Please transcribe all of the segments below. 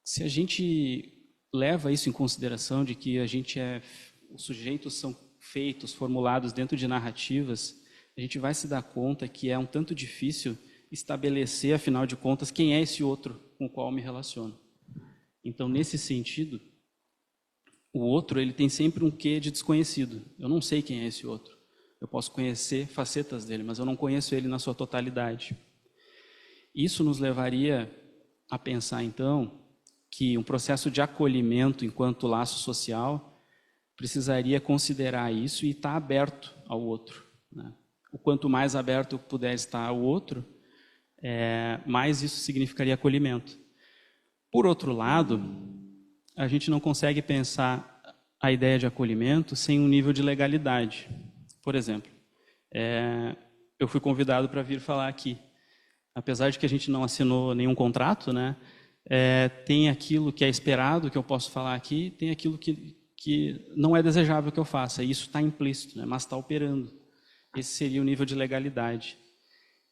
Se a gente leva isso em consideração de que os sujeitos são feitos, formulados dentro de narrativas, a gente vai se dar conta que é um tanto difícil estabelecer, afinal de contas, quem é esse outro com o qual eu me relaciono. Então, nesse sentido, o outro ele tem sempre um quê de desconhecido. Eu não sei quem é esse outro. Eu posso conhecer facetas dele, mas eu não conheço ele na sua totalidade. Isso nos levaria a pensar, então, que um processo de acolhimento enquanto laço social precisaria considerar isso e estar aberto ao outro, né? O quanto mais aberto puder estar ao outro, mais isso significaria acolhimento. Por outro lado, a gente não consegue pensar a ideia de acolhimento sem um nível de legalidade. Por exemplo, eu fui convidado para vir falar aqui. Apesar de que a gente não assinou nenhum contrato, né, tem aquilo que é esperado que eu posso falar aqui, tem aquilo que não é desejável que eu faça. E isso está implícito, né, mas está operando. Esse seria o nível de legalidade.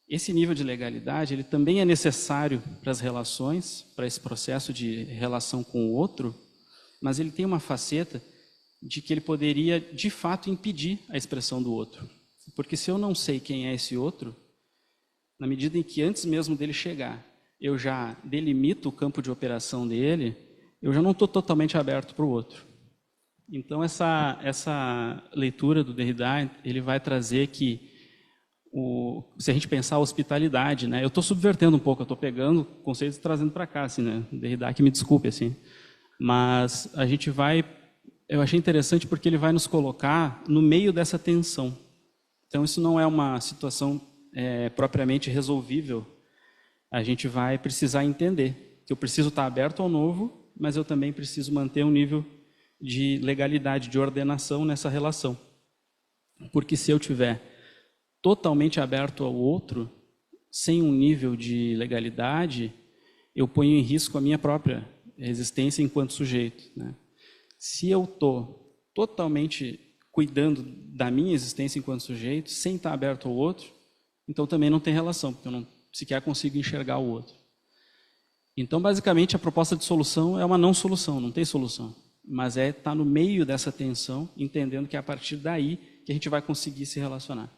Esse nível de legalidade ele também é necessário para as relações, para esse processo de relação com o outro, mas ele tem uma faceta de que ele poderia, de fato, impedir a expressão do outro. Porque se eu não sei quem é esse outro, na medida em que antes mesmo dele chegar, eu já delimito o campo de operação dele, eu já não estou totalmente aberto para o outro. Então, essa leitura do Derrida, ele vai trazer que, se a gente pensar a hospitalidade, né, eu estou subvertendo um pouco, eu estou pegando conceitos e trazendo para cá, assim, né, Derrida, que me desculpe, assim, mas a gente vai, eu achei interessante porque ele vai nos colocar no meio dessa tensão. Então, isso não é uma situação propriamente resolvível. A gente vai precisar entender que eu preciso estar aberto ao novo, mas eu também preciso manter um nível de legalidade, de ordenação nessa relação. Porque se eu tiver totalmente aberto ao outro, sem um nível de legalidade, eu ponho em risco a minha própria existência enquanto sujeito, né? Se eu estou totalmente cuidando da minha existência enquanto sujeito, sem estar aberto ao outro, então também não tem relação, porque eu não sequer consigo enxergar o outro. Então, basicamente, a proposta de solução é uma não solução, não tem solução. Mas estar no meio dessa tensão, entendendo que é a partir daí que a gente vai conseguir se relacionar.